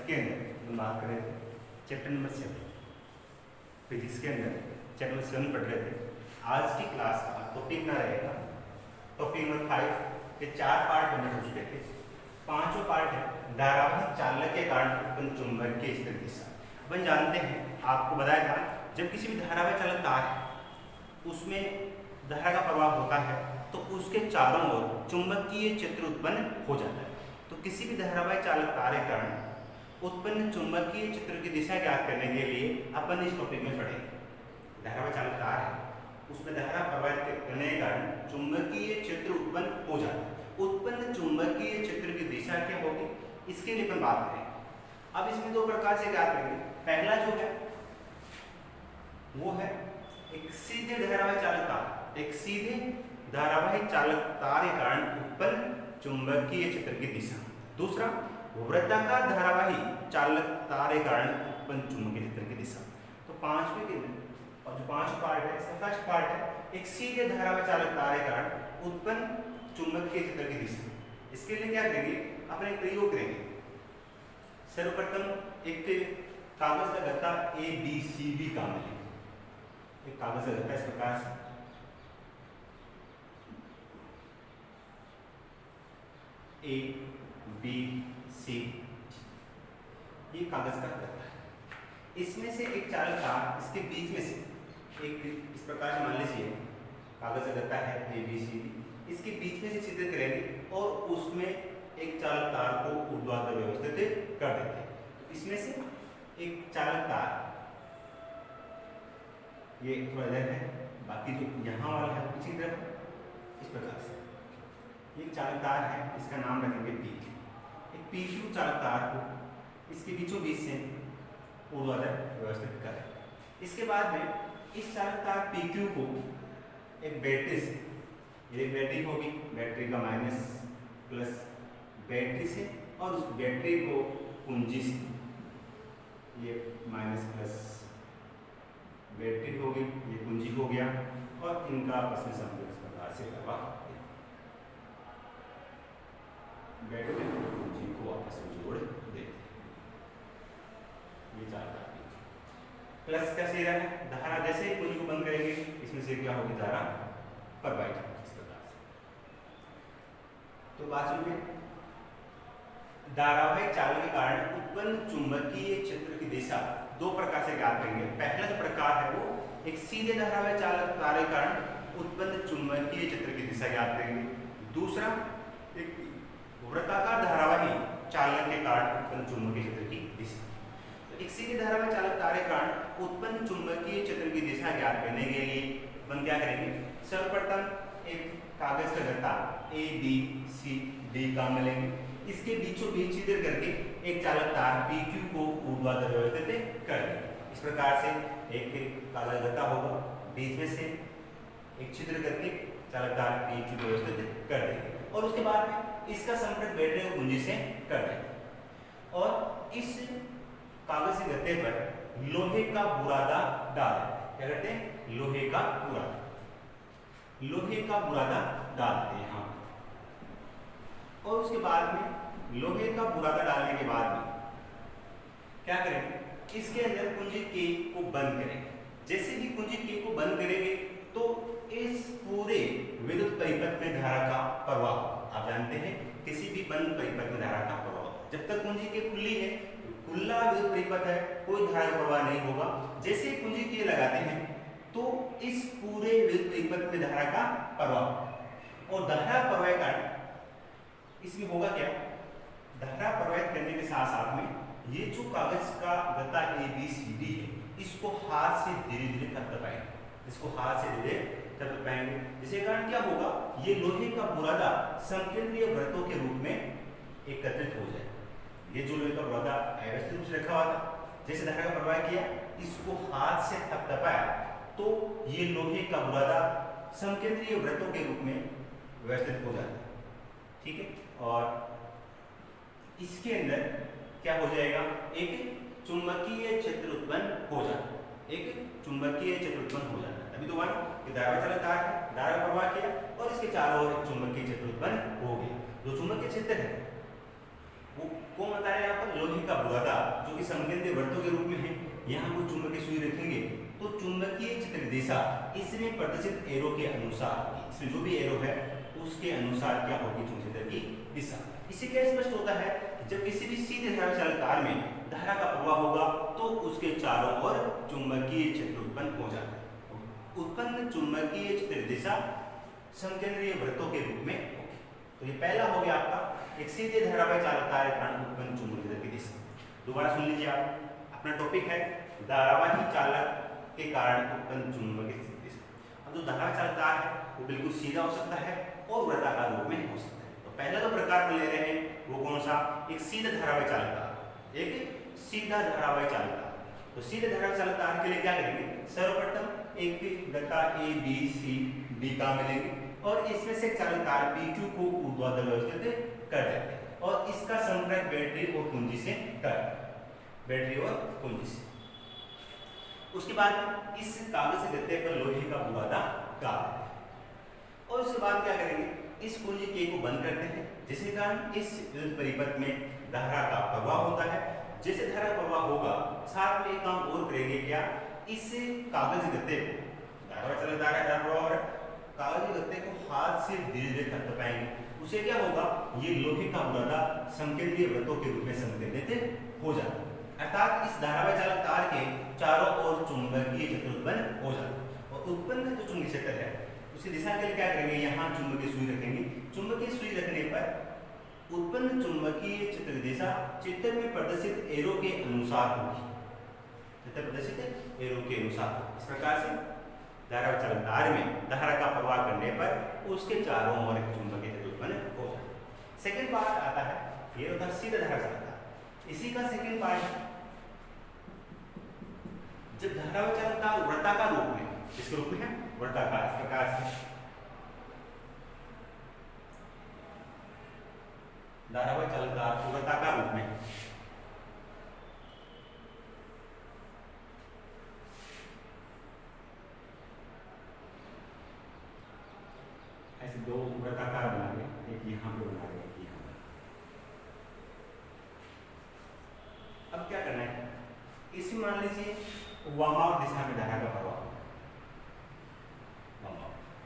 के अंदर हम बात कर रहे थे चैप्टर नंबर 7 फिजिक्स के अंदर चैप्टर नंबर 7 पढ़ रहे थे। आज की क्लास का टॉपिक ना रहेगा टॉपिक नंबर 5 के 4 पार्ट हमने हो चुके थे। पांचों पार्ट है धारावाहिक चालक के कारण उत्पन्न चुंबकीय स्थिर दिशा। अपन जानते हैं, आपको बताया था, जब किसी भी धारावाहिक चालक तार है उसमें धारा का प्रवाह होता है तो उसके चारों ओर चुंबकीय क्षेत्र उत्पन्न हो जाता है। तो किसी भी धारावाहिक चालक तार के कारण उत्पन्न चुंबकीय क्षेत्र की दिशा ज्ञात करने के लिए अपन इस टॉपिक में पढ़ेंगे। धारावाहिक चालक तार है उसमें धारा प्रवाहित करने के कारण चुंबकीय क्षेत्र उत्पन्न हो जाता है। उत्पन्न चुंबकीय क्षेत्र की दिशा क्या होगी, इसके लिए अपन बात करेंगे। अब इसमें दो प्रकार से ज्ञात करेंगे। पहला जो है वो है एक सीधे धारावाहिक चालक तार, एक सीधे धारावाहिक चालक तार के कारण उत्पन्न चुंबकीय क्षेत्र की दिशा। दूसरा वृत्ताकार धारावाहिक चालक तार के कारण उत्पन्न चुंबकीय क्षेत्र की दिशा। तो पांचवें के और जो 5 पार्ट है, इसका फर्स्ट पार्ट है एक सीधे धारावाहिक चालक तार के कारण उत्पन्न चुंबकीय क्षेत्र की दिशा। इसके लिए क्या करेंगे, अपने प्रयोग करेंगे। सर्वप्रथम एक कागज का गत्ता ABCD काम लेंगे। एक कागज का गत्ता इस प्रकार से ABC, ये कागज का गत्ता है। इसमें से एक चालक तार इसके बीच में से एक इस प्रकार से मान लीजिए कागज का गत्ता है ABCD, इसके बीच में से चित्रित करेंगे और उसमें एक चालक तार को ऊर्ध्वाधर व्यवस्थित कर देते हैं। तो इसमें से एक चालक तार ये थोड़ा इधर है, बाकी जो यहाँ वाला है पीछे तरफ इस प्रकार से एक चालक तार है, इसका नाम रखेंगे PQ। एक PQ चालक तार को इसके बीचों बीच से ऊर्ध्वाधर व्यवस्थित करें। इसके बाद में इस चालक तार PQ को एक बैटरी से, ये बैटरी होगी, बैटरी का माइनस प्लस बैटरी से, और उस बैटरी को कुंजी से, ये माइनस प्लस बैटरी होगी, ये कुंजी हो गया, और इनका आपस में संपर्क इस प्रकार से करवा बैटरी कुंजी को आपस में जोड़ देते हैं। ये चालक तार प्लस का सिरा है, धारा जैसे ही कुंजी को बंद करेंगे इसमें से क्या होगी, धारा प्रवाहित होगी इस प्रकार से। तो बात सुनिए, धारावाहिक चालक के कारण उत्पन्न चुंबकीय क्षेत्र की दिशा दो प्रकार से ज्ञात करेंगे। पहला जो प्रकार है वो एक सीधे धारावाहिक चालक तार के कारण उत्पन्न चुंबकीय क्षेत्र की दिशा ज्ञात करेंगे। दूसरा एक वृत्ताकार धारावाहिक चालक के कारण उत्पन्न चुंबकीय क्षेत्र की दिशा। तो एक सीधे धारावाहिक चालक तार के कारण उत्पन्न चुंबकीय क्षेत्र की दिशा ज्ञात करने के लिए हम क्या करेंगे, सर्वप्रथम एक कागज का गत्ता ABCD काम में लेंगे। इसके बीचों बीच छिद्र करके एक चालक तार PQ को ऊर्ध्वाधर व्यवस्थित कर देंगे। इस प्रकार से एक कागज गत्ता होगा, बीच में से एक छिद्र करके चालक तार PQ व्यवस्थित कर देंगे, और उसके बाद में इसका संपर्क बैटरी और कुंजी से कर देंगे। और इस कागज के गत्ते पर लोहे का बुरादा डाल दें। क्या करते हैं, लोहे का बुरादा डाल देते हैं यहाँ। और उसके बाद में लोहे का बुरादा डालने के बाद में क्या करेंगे, इसके अंदर कुंजी K को बंद करेंगे। जैसे ही कुंजी K को बंद करेंगे तो इस पूरे विद्युत परिपथ में धारा का प्रवाह, आप जानते हैं किसी भी बंद परिपथ में धारा का प्रवाह, जब तक कुंजी K खुली है, खुला विद्युत परिपथ है, कोई धारा का प्रवाह नहीं होगा। जैसे कुंजी K लगाते हैं तो इस पूरे विद्युत परिपथ में धारा का प्रवाह, और धारा प्रवाह का इसमें होगा क्या, धारा प्रवाहित करने के साथ साथ में ये जो कागज का गत्ता ABCD है, इसको हाथ से धीरे धीरे थपथपाएंगे। जिसके कारण क्या होगा, ये लोहे का बुरादा संकेंद्रीय वृत्तों के रूप में एकत्रित हो जाए। ये जो लोहे का बुरादा अव्यवस्थित रूप से रखा हुआ था, जैसे धारा का प्रवाह किया, इसको हाथ से थपथपाया तो ये लोहे का बुरादा संकेंद्रीय वृत्तों के रूप में व्यवस्थित हो जाता है। ठीक है, और इसके अंदर क्या हो जाएगा, एक चुंबकीय क्षेत्र उत्पन्न हो जाता है। अभी तो वन धारा चालक तार है, धारा का प्रवाह किया और इसके चारों ओर चुंबकीय क्षेत्र उत्पन्न हो गया। जो चुंबकीय क्षेत्र है वो कौन बता रहे हैं यहाँ पर? लोहे का बुरादा जो कि समकेंद्रीय वृत्तों के रूप में है। यहाँ को चुंबकीय सुई रखेंगे तो चुंबकीय क्षेत्र की दिशा इसमें प्रदर्शित एरो के अनुसार होगी। इसमें जो भी एरो है उसके अनुसार क्या होगी चुंबकीय क्षेत्र की दिशा। इससे क्या स्पष्ट होता है कि जब किसी भी सीधे धारा चालक तार में धारा का प्रवाह होगा तो उसके चारों ओर चुंबकीय क्षेत्र उत्पन्न हो जाता है। उत्पन्न चुंबकीय क्षेत्र दिशा समकेंद्रीय वृत्तों के रूप में होगी। तो ये पहला हो गया आपका एक सीधे धारावाही चालक तार के कारण उत्पन्न चुंबकीय क्षेत्र की दिशा। दोबारा सुन लीजिए आप, अपना टॉपिक है धारावाही चालक के कारण उत्पन्न चुंबकीय दिशा। अब जो धारावाही चालक तार है वो बिल्कुल सीधा हो सकता है और वृत्ताकार रूप में हो सकता है। तो पहला जो प्रकार ले रहे हैं वो कौन सा? एक सीधा धारावाही चालक तार, एक सीधा धारावाही चालक तार। तो सीधे धारावाही चालक तार के लिए क्या करेंगे? सर्वप्रथम एक वृत्ता ए बी सी डी का मिलेंगे और इसमें से चालक तार P2 को ऊर्ध्वाधर व्यवस्थित कर देते हैं और इसका संपर्क बैटरी और कुंजी से कर, बैटरी और कुंजी से। उसके बाद इस कागज के गत्ते पर लोहे का बुरादा डाल देते हैं और उसके बाद क्या करेंगे? इस कुंजी के को बंद करते हैं जिसके कारण इस विद्युत परिपथ में धारा का प्रवाह होता है। जैसे धारा प्रवाह होगा साथ में एक काम और करेंगे, क्या? इस कागज गत्ते को धारावाही चालक तार का प्रवाह कागज गत्ते को हाथ से धीरे धीरे थपथपाएंगे। उसे क्या होगा? ये लोहे का बुरादा समकेंद्रीय वृत्तों के रूप में संकेंद्रित हो जाता है। अर्थात इस धारावाही चालक तार के चारों ओर चुंबकीय क्षेत्र उत्पन्न हो जाता है और उत्पन्न जो चुंबकीय क्षेत्र है उसकी दिशा के लिए क्या करेंगे? यहाँ चुंबकीय सुई रखेंगे। चुंबकीय सुई रखने पर उत्पन्न चुंबकीय क्षेत्र की दिशा चित्र में प्रदर्शित एरो के अनुसार होगी। चित्र प्रदर्शित एरो के अनुसार। इस प्रकार से धारावाही चालक तार में धारा का प्रवाह करने पर उसके चारों ओर एक चुंबकीय क्षेत्र उत्पन्न हो जाता है। सेकेंड पार्ट आता है, ये होता है सीधा धारावाही चालक तार। इसी का सेकेंड पार्ट है जब धारावाही चालक तार वृत्ताकार रूप में, इसके रूप में है वृत्ताकार, इस प्रकार से धारावाही चालक तार वृत्ताकार रूप में ऐसे दो वृत्ताकार बना रहे, एक यहाँ पे बना रहे, एक यहाँ पे। अब क्या करना है? इसमें मान लीजिए वामावर्त दिशा में धारा का प्रवाह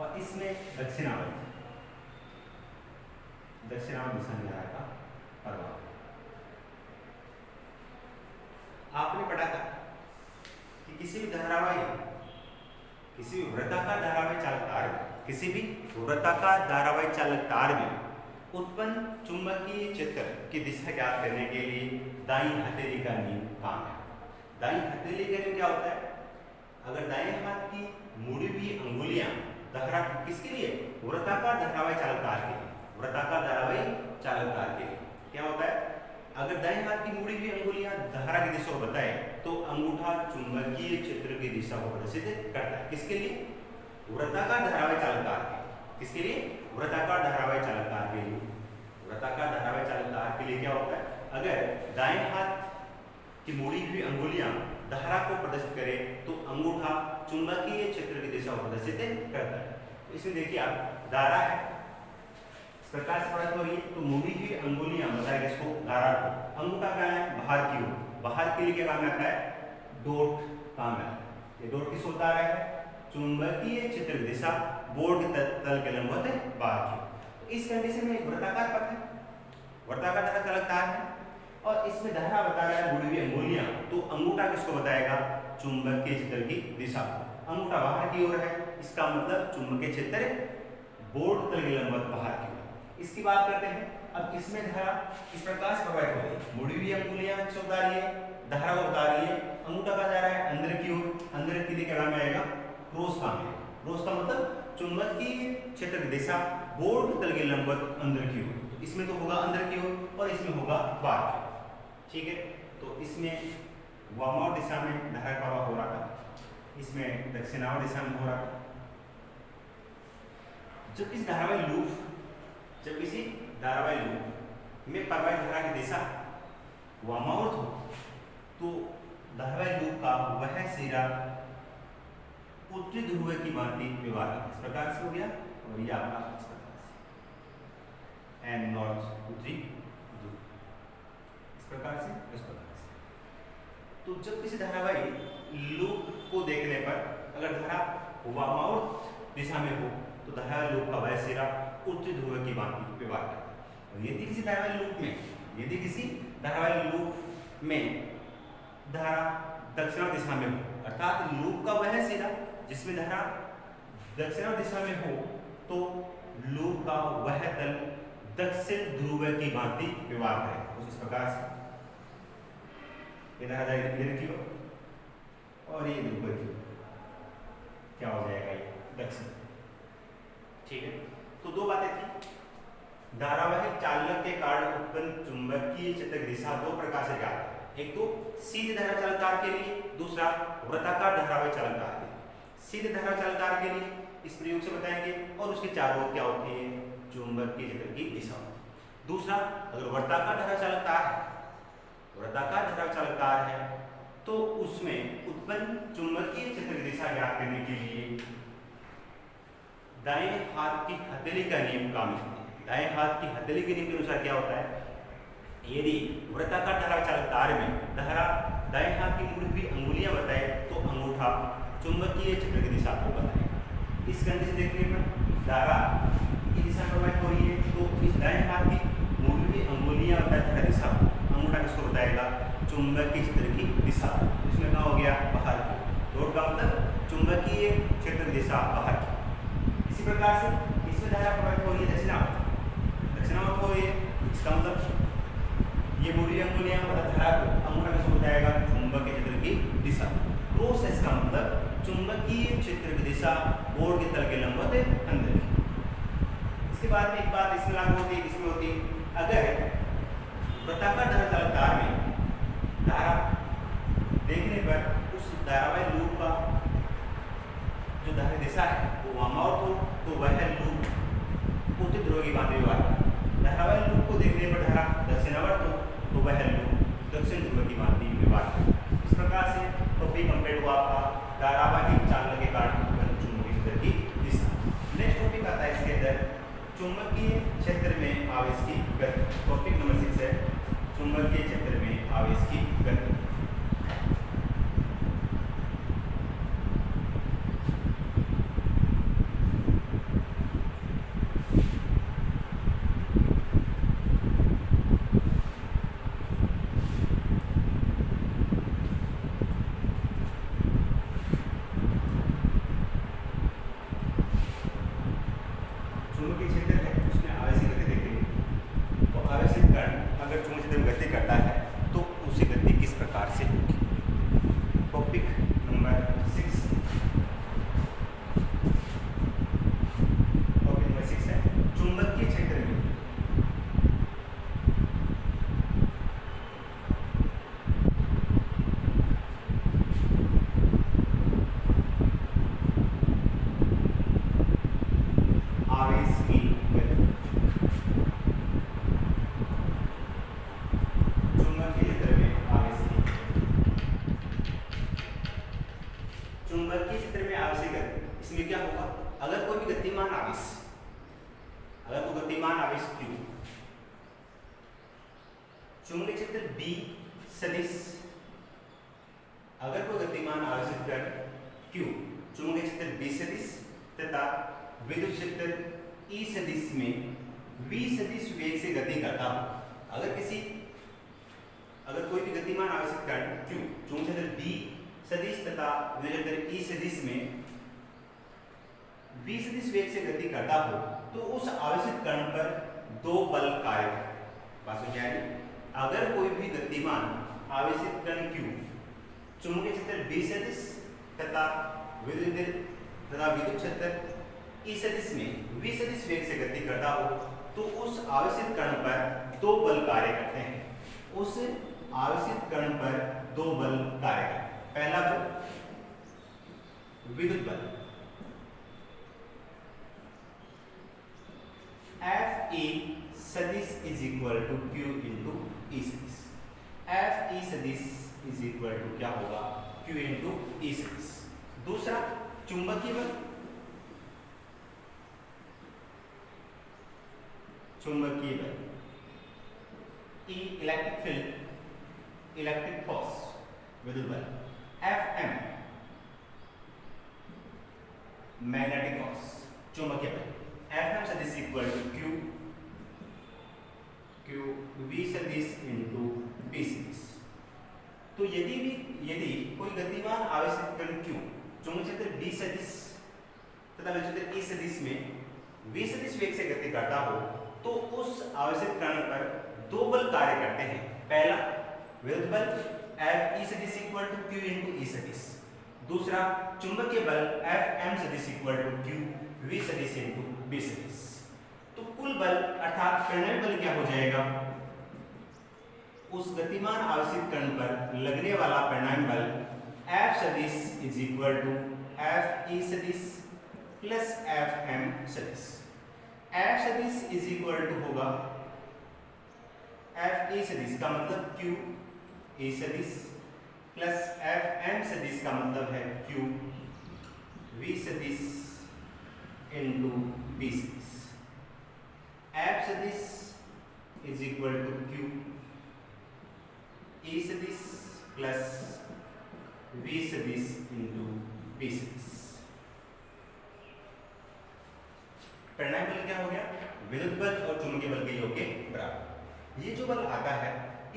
और इसमें दक्षिणावर्त दिशा में धारा का प्रवाह। आपने पढ़ा था कि किसी भी धारावाही, किसी भी वृत्ताकार धारावाही चालक तार में, किसी भी वृत्ताकार धारावाही चालक तार में उत्पन्न चुंबकीय क्षेत्र की दिशा ज्ञात करने के लिए दाईं हथेली का नियम काम है। दाईं हथेली का नियम क्या होता है? अगर दाएं हाथ की मुड़ी हुई अंगुलियां धारा किसके लिए? वृत्ताकार धारावाही चालक तार के लिए। वृत्ताकार धारावाही चालक तार के लिए क्या होता है? अगर दाएं हाथ की मुड़ी हुई अंगुलियां धारा की दिशा को बताए तो अंगूठा चुंबकीय क्षेत्र की दिशा को प्रदर्शित करता है। किसके लिए? वृत्ताकार धारावाही चालक तार के। किसके लिए? वृत्ताकार धारावाही चालक तार के लिए। वृत्ताकार धारावाही चालक तार के लिए क्या होता है? अगर दाएं हाथ की मुड़ी हुई अंगुलियां धारा को प्रदर्शित करे तो अंगूठा चुंबकीय क्षेत्र की दिशा को प्रदर्शित करता है। तो इसमें देखिए आप, धारा है इस प्रकार से प्रदर्शित हो रही है तो मुड़ी हुई अंगुलियां बताएगा इसको धारा को। अंगूठा क्या है? बाहर की ओर। बाहर के लिए क्या काम आता है? डॉट काम है। ये डॉट किस होता है? चुंबकीय क्षेत्र की दिशा बोर्ड के तल के लंबवत है बाहर की। तो इस कंडीशन में एक वृत्ताकार पथ है, वृत्ताकार धारा चालक तार है और इसमें धारा बता रहा है मुड़ी हुई अंगुलियां, तो अंगूठा किसको बताएगा? चुंबकीय क्षेत्र की दिशा। अंगूठा बाहर की ओर है, इसका मतलब चुंबकीय क्षेत्र बोर्ड तल के लंबवत बाहर की ओर। इसकी बात करते हैं। अब इसमें धारा इस प्रकार से प्रवाहित हो रही है। मुड़ी हुई अंगुलियां किसको बता रही है? धारा को बता रही है। अंगूठा का जा रहा है अंदर की ओर। अंदर की दिशा में आएगा क्रॉस काम है। क्रॉस का मतलब चुंबकीय क्षेत्र की दिशा बोर्ड तल के लंबवत अंदर की ओर। तो इसमें तो होगा अंदर की ओर और इसमें होगा बाहर की ओर। ठीक है, तो इसमें वामावर्त दिशा में धारा प्रवाह हो रहा था, इसमें दक्षिणावर्त दिशा में हो रहा था। जब किसी धारावाही लूप में प्रवाहित धारा की दिशा वामावर्त हो तो धारावाही लूप का वह सिरा उत्तरी ध्रुव की भांति व्यवहार इस प्रकार से हो गया और ये आपका इस प्रकार से एंड नॉर्थ उत्तरी ध्रुव। प्रकार से, इस प्रकार से। तो जब किसी धारावाही लूप को देखने पर अगर धारा वामावर्त दिशा में हो तो धारावाही लूप का वह सिरा उत्तरी ध्रुव की भांति व्यवहार करता है। और यदि किसी धारावाही लूप में धारा दक्षिणावर्त दिशा में हो, अर्थात लूप का वह सिरा जिसमें धारा दक्षिणावर्त दिशा में हो, तो लूप का वह तल दक्षिण ध्रुव की भांति व्यवहार करेगा। कुछ इस प्रकार से ये धारा जीरो और ये ध्रुव जीरो, क्या हो जाएगा ये दक्षिण। ठीक है, तो दो बातें थी। धारावाही चालक के कारण उत्पन्न चुंबकीय क्षेत्र की दिशा दो प्रकार से ज्ञात है। एक तो सीधे धारा चालक के लिए, दूसरा वृत्ताकार धारावाही चालक के लिए। सीधे धारा चालक के लिए इस प्रयोग से बताएंगे और उसके चारों ओर क्या होती है, चुंबकीय क्षेत्र की दिशा। दूसरा, अगर वृत्ताकार धारा चालक है तो उसमें उत्पन्न चुंबकीय क्षेत्र की दिशा ज्ञात करने के लिए दाएं हाथ की हथेली का नियम काम करता है। दाएं हाथ की हथेली के नियम के अनुसार क्या होता है, यदि वृत्ताकार धारा चालक तार में धारा दाएं हाथ की मुड़ी हुई अंगुलियां बताए तो अंगूठा चुंबकीय क्षेत्र की दिशा को बताएगा। इस गणित से देखने पर धारा की दिशा प्रभावित हो रही है तो इस दाएं हाथ की मुड़ी हुई अंगुलियां बताए दिशा, अंगूठा किसको बताएगा, चुंबकीय क्षेत्र की दिशा। इसमें क्या हो गया, बाहर की। डॉट का मतलब चुंबकीय क्षेत्र की दिशा बाहर की। इसी प्रकार से इसमें धारा प्रभावित हो रही है दक्षिणावर्त हो रही है, इसका मतलब ये मुड़ी अंगुलियां मतलब धारा को अंगूठा किसको बताएगा, चुंबकीय क्षेत्र की दिशा। क्रॉस इसका मतलब चुंबकीय क्षेत्र की दिशा बोर्ड के तल के लंबवत अंदर की। इसके बाद में एक बात इसमें लागू होती है, इसमें होती है अगर वृत्ताकार धारा चालक तार में धारा देखने पर उस धारावाही लूप का जो धारा दिशा है वो वामावर्त हो तो वह लूप उत्तरी ध्रुव की भांति व्यवहार करेगा। धारावाही लूप को देखने पर धारा दक्षिणावर्त हो तो वह लूप दक्षिण ध्रुव की भांति व्यवहार करेगा। इस प्रकार से टॉपिक कंप्लीट हुआ आपका धारावाही चालक के कारण उत्पन्न चुंबकीय क्षेत्र की दिशा। नेक्स्ट टॉपिक आता है इसके अंदर चुंबकीय क्षेत्र में आवेश की गति। टॉपिक नंबर 6 है चुंबकीय क्षेत्र में आवेश की गति। चुंबकीय क्षेत्र है उसमें आवेश की गति देखेंगे तो आवेशित कण अगर चुंबकीय क्षेत्र में गति करता है तो उसकी गति किस प्रकार से होगी। टॉपिक नंबर 6 है चुंबकीय क्षेत्र में आवेश की गति। चुंबकीय क्षेत्र में आवेश की चुंबकीय क्षेत्र में आवेश की गति। इसमें क्या होगा, अगर कोई भी गतिमान आवेश Q चुंबकीय क्षेत्र B सदिश, अगर कोई गतिमान आवेशित कण Q चुंबकीय क्षेत्र B सदिश तथा विद्युत क्षेत्र E सदिश में V सदिश वेग से गति करता हो। अगर कोई भी गतिमान आवेशित कण Q चुंबकीय क्षेत्र B सदिश तथा विद्युत क्षेत्र E सदिश में V सदिश वेग से गति करता हो तो उस आवेशित कण पर दो बल कार्य करें। अगर कोई भी गतिमान आवेशित कण Q चुंबकीय क्षेत्र B सदिश तथा विद्युत क्षेत्र E सदिश में V सदिश वेग से गति करता हो तो उस आवेशित कण पर दो बल कार्य करते हैं। उस आवेशित कण पर दो बल कार्य करते हैं। पहला बल विद्युत बल Fe सदिश is equal to Q into E सदिश। Fe सदिश इज इक्वल टू क्या होगा, Q इंटू E सदिश। दूसरा चुंबकीय बल, E electric field electric force विद्युत बल, Fm मैग्नेटिक फोर्स चुंबकीय बल, Fm सदिश इक्वल टू Q V सदिश इंटू B सदिश। तो यदि कोई गतिमान आवेशित कण Q चुंबकीय क्षेत्र B सदिश तथा विद्युत क्षेत्र E सदिश में V सदिश वेग से गति करता हो तो उस आवेशित कण पर दो बल कार्य करते हैं। पहला विद्युत बल Fe सदिश equal to Q into E सदिश, दूसरा चुंबकीय बल Fm सदिश इक्वल टू Q V सदिश इंटू B सदिश। तो कुल बल अर्थात परिणामी बल क्या हो जाएगा, उस गतिमान आवेशित कण पर लगने वाला परिणामी बल F सदिश इज इक्वल टू Fe सदिश प्लस Fm सदिश। F सदिश इज इक्वल टू होगा Fe सदिश का मतलब Q E सदिश प्लस Fm सदिश का मतलब है Q V सदिश इंटू B सदिश। F सदिश is equal to Q E सदिश प्लस V सदिश इंटू B सदिश। परिणामी बल क्या हो गया, विद्युत बल और चुंबकीय बल के योग के बराबर। ये जो बल आता है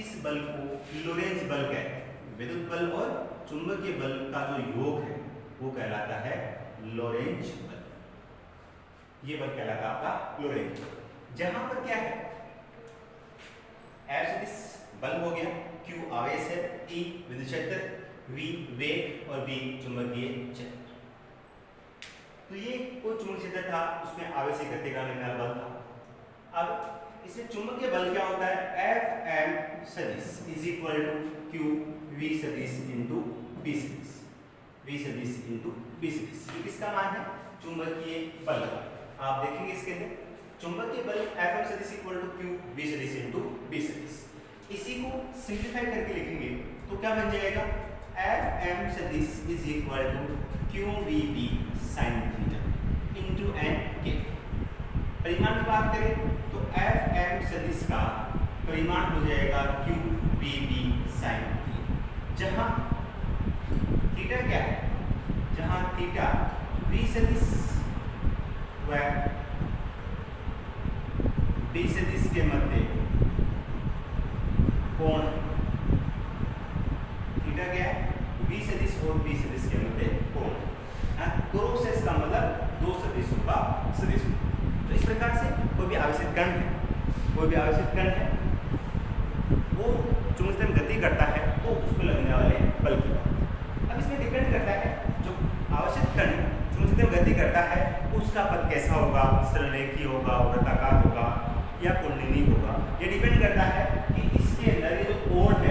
इस बल को लोरेंज बल कहते हैं। विद्युत बल और चुंबकीय बल का जो योग है वो कहलाता है लोरेंज बल। ये बल कहलाता है आपका लोरेंज बल। जहां पर क्या है, F सदिश बल हो गया, Q आवेश है, E विद्युत क्षेत्र, V वेग और B चुंबकीय क्षेत्र। तो ये कोई चुंबकीय क्षेत्र था, उसमें आवेशित गति करने वाला बल था। अब इसमें चुंबकीय बल क्या होता है, Fm सदिश is equal to Q V सदिश इंटू B सदिश, V सदिश इंटू B सदिश। ये किसका मान है, चुंबकीय बल का। आप देखेंगे इसके अंदर चुंबकीय बल Fm सदिश इक्वल टू Q V सदिश इंटू B सदिश। इसी को सिंप्लीफाई करके लिखेंगे तो क्या बन जाएगा, Fm सदिश is equal to QVB sin theta into n के। परिमाण की बात करें तो Fm सदिश का परिमाण हो जाएगा QVB sin थीटा, जहां थीटा क्या है, जहां थीटा V सदिश व B सदिश के मध्य कोण, थीटा क्या है, V सदिश और B सदिश के मध्य कोण। क्रोसेस का मतलब दो सदिशों का सदिश। तो इस प्रकार से कोई भी आवेशित कण है वो चुंबकीय में गति करता है तो उस पर लगने वाले बल की बात। अब इसमें डिपेंड करता है जो आवेशित कण चुंबकीय में गति करता है उसका पथ कैसा होगा, सरलरेखीय होगा, वृत्ताकार होगा या कुंडली होगा। ये डिपेंड करता है कि इसके अंदर ये जो कोण